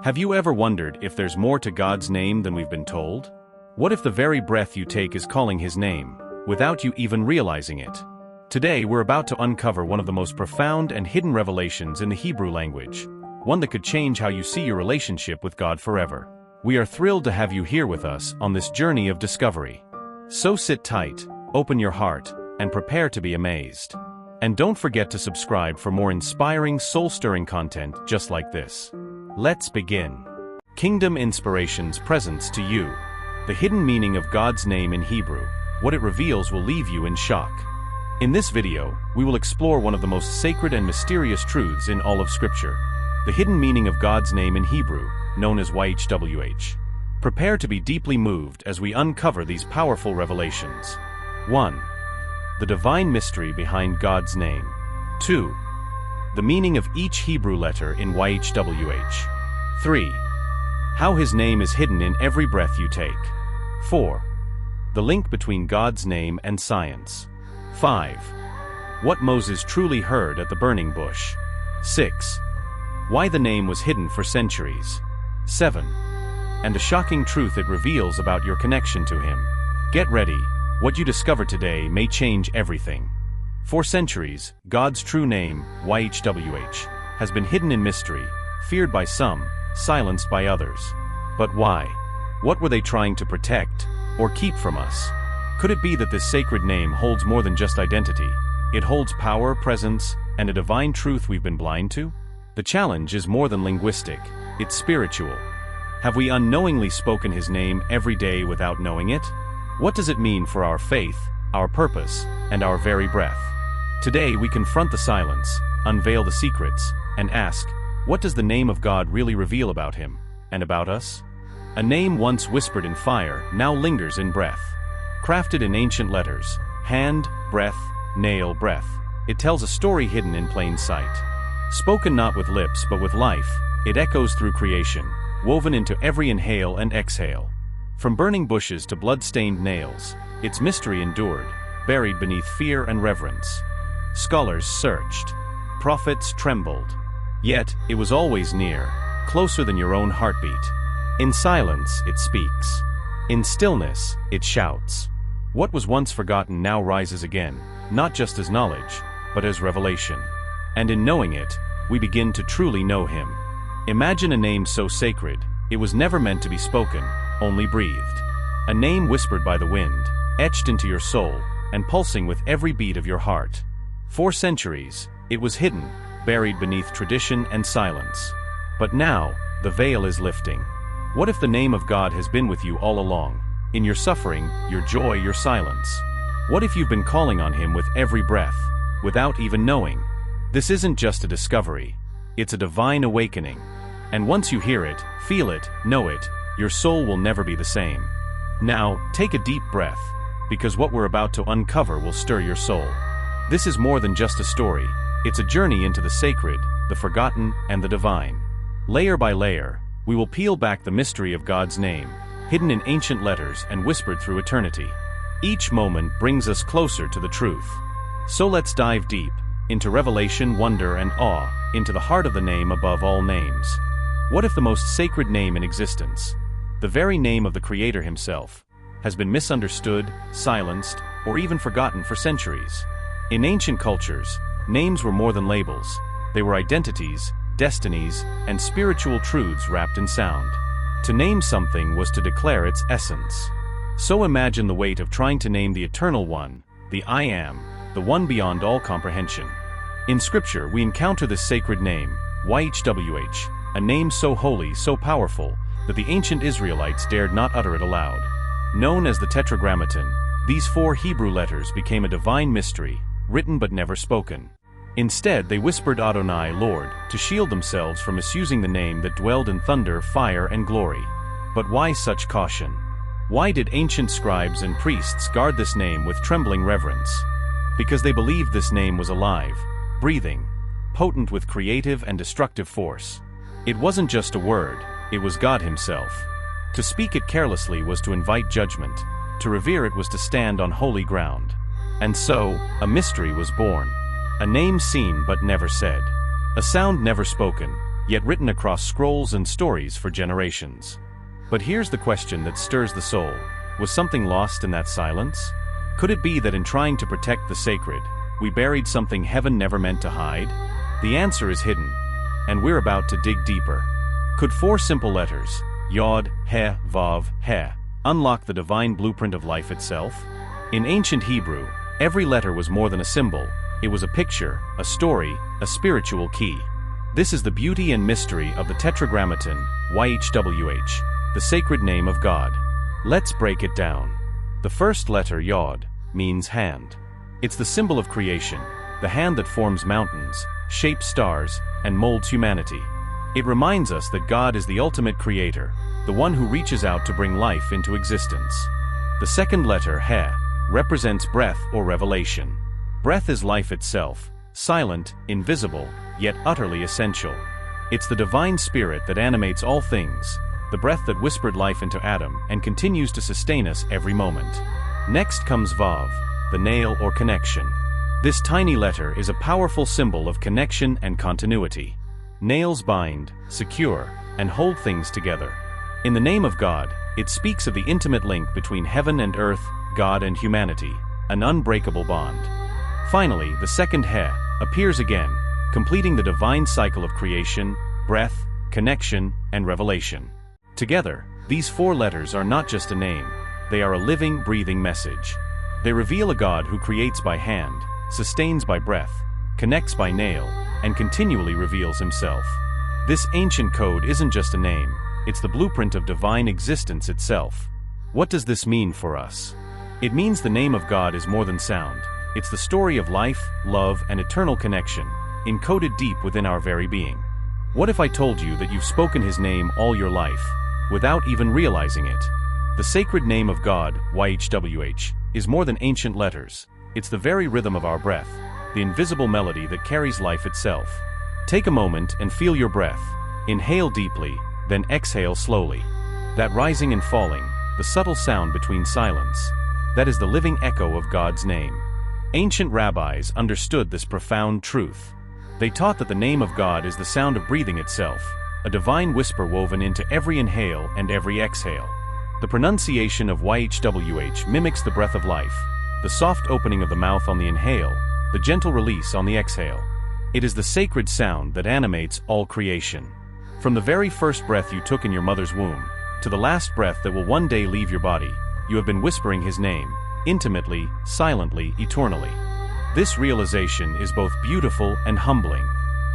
Have you ever wondered if there's more to God's name than we've been told? What if the very breath you take is calling His name, without you even realizing it? Today we're about to uncover one of the most profound and hidden revelations in the Hebrew language, one that could change how you see your relationship with God forever. We are thrilled to have you here with us on this journey of discovery. So sit tight, open your heart, and prepare to be amazed. And don't forget to subscribe for more inspiring, soul-stirring content just like this. Let's begin. Kingdom Inspirations presents to you the hidden meaning of God's name in Hebrew. What it reveals will leave you in shock. In this video, we will explore one of the most sacred and mysterious truths in all of Scripture, the hidden meaning of God's name in Hebrew, known as YHWH. Prepare to be deeply moved as we uncover these powerful revelations. 1. The divine mystery behind God's name. 2. The meaning of each Hebrew letter in YHWH. 3. How His name is hidden in every breath you take. 4. The link between God's name and science. 5. What Moses truly heard at the burning bush. 6. Why the name was hidden for centuries. 7. And a shocking truth it reveals about your connection to Him. Get ready, what you discover today may change everything. For centuries, God's true name, YHWH, has been hidden in mystery, feared by some, silenced by others. But why? What were they trying to protect, or keep from us? Could it be that this sacred name holds more than just identity? It holds power, presence, and a divine truth we've been blind to? The challenge is more than linguistic, it's spiritual. Have we unknowingly spoken His name every day without knowing it? What does it mean for our faith, our purpose, and our very breath? Today we confront the silence, unveil the secrets, and ask, what does the name of God really reveal about Him, and about us? A name once whispered in fire now lingers in breath. Crafted in ancient letters, hand, breath, nail, breath, it tells a story hidden in plain sight. Spoken not with lips but with life, it echoes through creation, woven into every inhale and exhale. From burning bushes to blood-stained nails, its mystery endured, buried beneath fear and reverence. Scholars searched. Prophets trembled. Yet, it was always near, closer than your own heartbeat. In silence, it speaks. In stillness, it shouts. What was once forgotten now rises again, not just as knowledge, but as revelation. And in knowing it, we begin to truly know Him. Imagine a name so sacred, it was never meant to be spoken, only breathed. A name whispered by the wind, etched into your soul, and pulsing with every beat of your heart. For centuries, it was hidden, buried beneath tradition and silence. But now, the veil is lifting. What if the name of God has been with you all along, in your suffering, your joy, your silence? What if you've been calling on Him with every breath, without even knowing? This isn't just a discovery, it's a divine awakening. And once you hear it, feel it, know it, your soul will never be the same. Now, take a deep breath, because what we're about to uncover will stir your soul. This is more than just a story, it's a journey into the sacred, the forgotten, and the divine. Layer by layer, we will peel back the mystery of God's name, hidden in ancient letters and whispered through eternity. Each moment brings us closer to the truth. So let's dive deep, into revelation, wonder, and awe, into the heart of the name above all names. What if the most sacred name in existence, the very name of the Creator Himself, has been misunderstood, silenced, or even forgotten for centuries? In ancient cultures, names were more than labels. They were identities, destinies, and spiritual truths wrapped in sound. To name something was to declare its essence. So imagine the weight of trying to name the Eternal One, the I Am, the one beyond all comprehension. In Scripture we encounter this sacred name, YHWH, a name so holy, so powerful, that the ancient Israelites dared not utter it aloud. Known as the Tetragrammaton, these 4 Hebrew letters became a divine mystery, written but never spoken. Instead, they whispered Adonai, Lord, to shield themselves from misusing the name that dwelled in thunder, fire, and glory. But why such caution? Why did ancient scribes and priests guard this name with trembling reverence? Because they believed this name was alive, breathing, potent with creative and destructive force. It wasn't just a word, it was God Himself. To speak it carelessly was to invite judgment, to revere it was to stand on holy ground. And so, a mystery was born. A name seen but never said. A sound never spoken, yet written across scrolls and stories for generations. But here's the question that stirs the soul. Was something lost in that silence? Could it be that in trying to protect the sacred, we buried something heaven never meant to hide? The answer is hidden, and we're about to dig deeper. Could 4 simple letters, Yod, He, Vav, He, unlock the divine blueprint of life itself? In ancient Hebrew, every letter was more than a symbol. It was a picture, a story, a spiritual key. This is the beauty and mystery of the Tetragrammaton, YHWH, the sacred name of God. Let's break it down. The first letter, Yod, means hand. It's the symbol of creation, the hand that forms mountains, shapes stars, and molds humanity. It reminds us that God is the ultimate creator, the one who reaches out to bring life into existence. The second letter, He, represents breath or revelation. Breath is life itself, silent, invisible, yet utterly essential. It's the divine spirit that animates all things, the breath that whispered life into Adam and continues to sustain us every moment. Next comes Vav, the nail or connection. This tiny letter is a powerful symbol of connection and continuity. Nails bind, secure, and hold things together. In the name of God, it speaks of the intimate link between heaven and earth, God and humanity, an unbreakable bond. Finally, the second He appears again, completing the divine cycle of creation, breath, connection, and revelation. Together, these 4 letters are not just a name, they are a living, breathing message. They reveal a God who creates by hand, sustains by breath, connects by nail, and continually reveals himself. This ancient code isn't just a name, it's the blueprint of divine existence itself. What does this mean for us? It means the name of God is more than sound. It's the story of life, love, and eternal connection, encoded deep within our very being. What if I told you that you've spoken his name all your life, without even realizing it? The sacred name of God, YHWH, is more than ancient letters. It's the very rhythm of our breath, the invisible melody that carries life itself. Take a moment and feel your breath. Inhale deeply, then exhale slowly. That rising and falling, the subtle sound between silence, that is the living echo of God's name. Ancient rabbis understood this profound truth. They taught that the name of God is the sound of breathing itself, a divine whisper woven into every inhale and every exhale. The pronunciation of YHWH mimics the breath of life, the soft opening of the mouth on the inhale, the gentle release on the exhale. It is the sacred sound that animates all creation. From the very first breath you took in your mother's womb, to the last breath that will one day leave your body, you have been whispering his name, intimately, silently, eternally. This realization is both beautiful and humbling.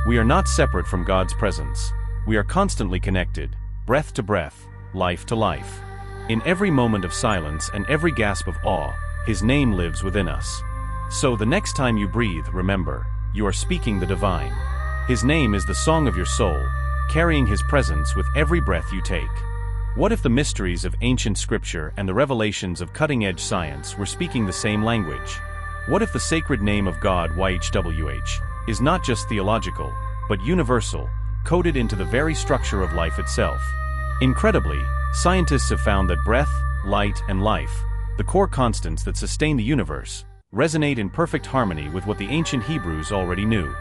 We are not separate from God's presence. We are constantly connected, breath to breath, life to life. In every moment of silence and every gasp of awe, his name lives within us. So the next time you breathe, remember, you are speaking the divine. His name is the song of your soul, carrying his presence with every breath you take. What if the mysteries of ancient scripture and the revelations of cutting-edge science were speaking the same language? What if the sacred name of God, YHWH, is not just theological, but universal, coded into the very structure of life itself? Incredibly, scientists have found that breath, light, and life, the core constants that sustain the universe, resonate in perfect harmony with what the ancient Hebrews already knew.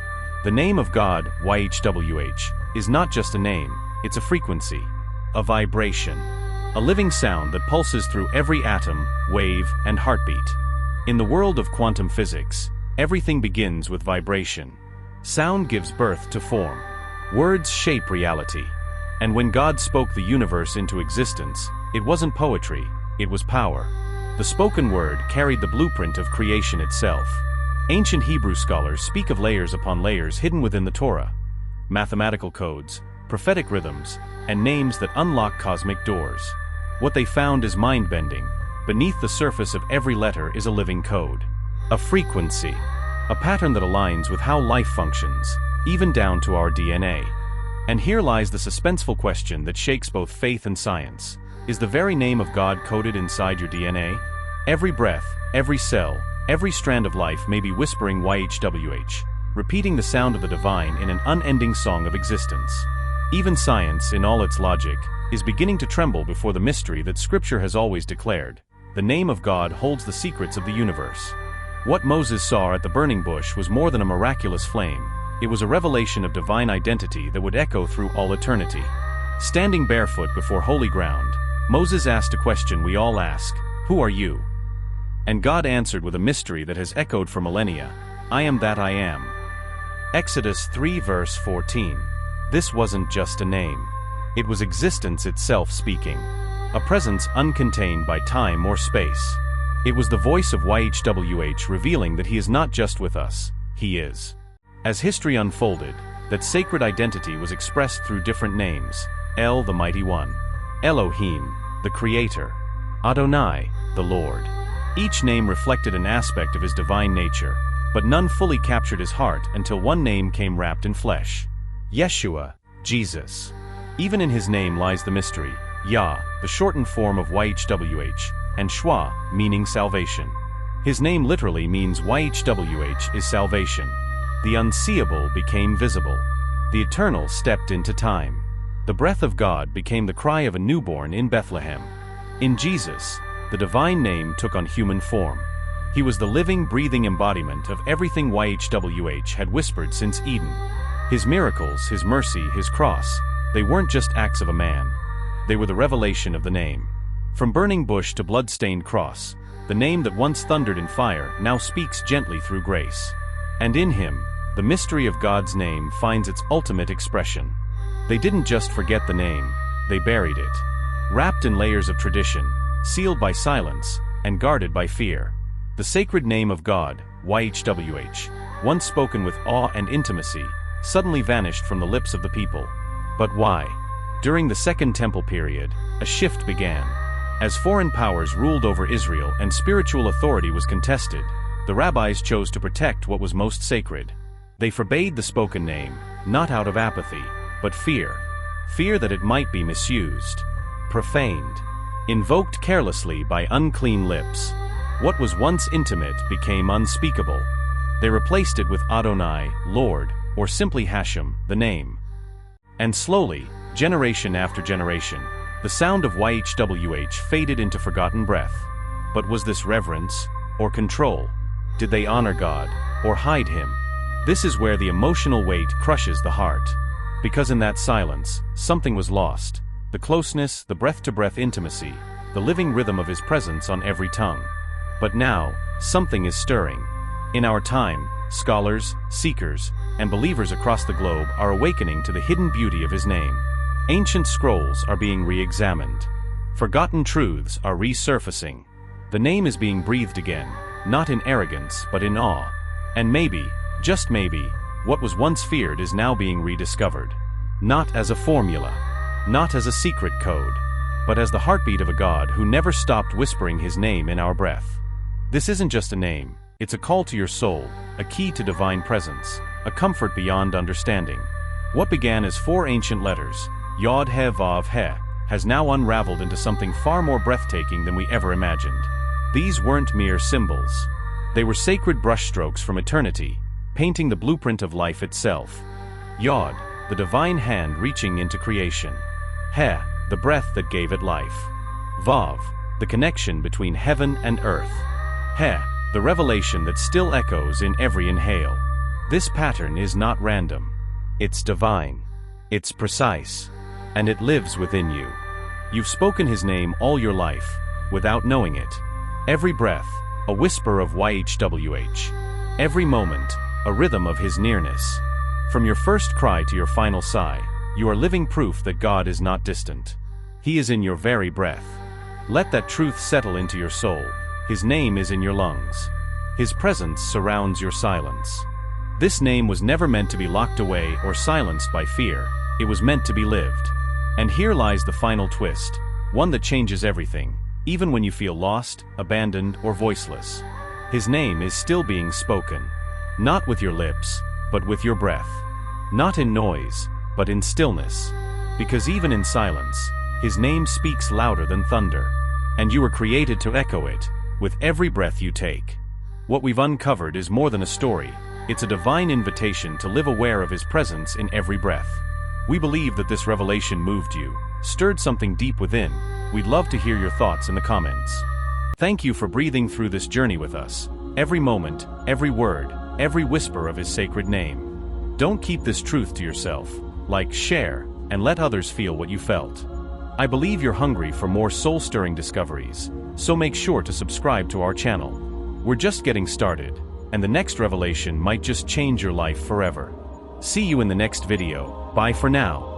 The name of God, YHWH, is not just a name, it's a frequency, a vibration, a living sound that pulses through every atom, wave, and heartbeat. In the world of quantum physics, everything begins with vibration. Sound gives birth to form. Words shape reality. And when God spoke the universe into existence, it wasn't poetry, it was power. The spoken word carried the blueprint of creation itself. Ancient Hebrew scholars speak of layers upon layers hidden within the Torah, mathematical codes, prophetic rhythms, and names that unlock cosmic doors. What they found is mind-bending. Beneath the surface of every letter is a living code, a frequency, a pattern that aligns with how life functions, even down to our DNA. And here lies the suspenseful question that shakes both faith and science. Is the very name of God coded inside your DNA? Every breath, every cell, every strand of life may be whispering YHWH, repeating the sound of the divine in an unending song of existence. Even science, in all its logic, is beginning to tremble before the mystery that Scripture has always declared. The name of God holds the secrets of the universe. What Moses saw at the burning bush was more than a miraculous flame. It was a revelation of divine identity that would echo through all eternity. Standing barefoot before holy ground, Moses asked a question we all ask: "Who are you?" And God answered with a mystery that has echoed for millennia: "I am that I am." Exodus 3 verse 14. This wasn't just a name. It was existence itself speaking. A presence uncontained by time or space. It was the voice of YHWH revealing that he is not just with us, he is. As history unfolded, that sacred identity was expressed through different names: El, the Mighty One; Elohim, the Creator; Adonai, the Lord. Each name reflected an aspect of his divine nature, but none fully captured his heart until one name came wrapped in flesh: Yeshua, Jesus. Even in his name lies the mystery: Yah, the shortened form of YHWH, and Shua, meaning salvation. His name literally means YHWH is salvation. The unseeable became visible. The eternal stepped into time. The breath of God became the cry of a newborn in Bethlehem. In Jesus, the divine name took on human form. He was the living, breathing embodiment of everything YHWH had whispered since Eden. His miracles, his mercy, his cross, they weren't just acts of a man. They were the revelation of the name. From burning bush to blood-stained cross, the name that once thundered in fire now speaks gently through grace. And in him, the mystery of God's name finds its ultimate expression. They didn't just forget the name, they buried it. Wrapped in layers of tradition, sealed by silence, and guarded by fear. The sacred name of God, YHWH, once spoken with awe and intimacy, suddenly vanished from the lips of the people. But why? During the Second Temple period, a shift began. As foreign powers ruled over Israel and spiritual authority was contested, the rabbis chose to protect what was most sacred. They forbade the spoken name, not out of apathy, but fear. Fear that it might be misused, profaned, invoked carelessly by unclean lips. What was once intimate became unspeakable. They replaced it with Adonai, Lord, or simply Hashem, the name. And slowly, generation after generation, the sound of YHWH faded into forgotten breath. But was this reverence, or control? Did they honor God, or hide him? This is where the emotional weight crushes the heart. Because in that silence, something was lost. The closeness, the breath-to-breath intimacy, the living rhythm of his presence on every tongue. But now, something is stirring. In our time, scholars, seekers, and believers across the globe are awakening to the hidden beauty of his name. Ancient scrolls are being re-examined. Forgotten truths are resurfacing. The name is being breathed again, not in arrogance but in awe. And maybe, just maybe, what was once feared is now being rediscovered. Not as a formula, not as a secret code, but as the heartbeat of a God who never stopped whispering his name in our breath. This isn't just a name, it's a call to your soul, a key to divine presence, a comfort beyond understanding. What began as 4 ancient letters, YHWH, has now unraveled into something far more breathtaking than we ever imagined. These weren't mere symbols. They were sacred brushstrokes from eternity, painting the blueprint of life itself. Yod, the divine hand reaching into creation. He, the breath that gave it life. Vav, the connection between heaven and earth. He, the revelation that still echoes in every inhale. This pattern is not random. It's divine. It's precise. And it lives within you. You've spoken his name all your life, without knowing it. Every breath, a whisper of YHWH. Every moment, a rhythm of his nearness. From your first cry to your final sigh, you are living proof that God is not distant. He is in your very breath. Let that truth settle into your soul. His name is in your lungs. His presence surrounds your silence. This name was never meant to be locked away or silenced by fear. It was meant to be lived. And here lies the final twist, one that changes everything, even when you feel lost, abandoned, or voiceless. His name is still being spoken. Not with your lips, but with your breath. Not in noise, but in stillness. Because even in silence, his name speaks louder than thunder. And you were created to echo it, with every breath you take. What we've uncovered is more than a story. It's a divine invitation to live aware of his presence in every breath. We believe that this revelation moved you, stirred something deep within. We'd love to hear your thoughts in the comments. Thank you for breathing through this journey with us. Every moment, every word, every whisper of his sacred name. Don't keep this truth to yourself. Like, share, and let others feel what you felt. I believe you're hungry for more soul-stirring discoveries, so make sure to subscribe to our channel. We're just getting started, and the next revelation might just change your life forever. See you in the next video. Bye for now.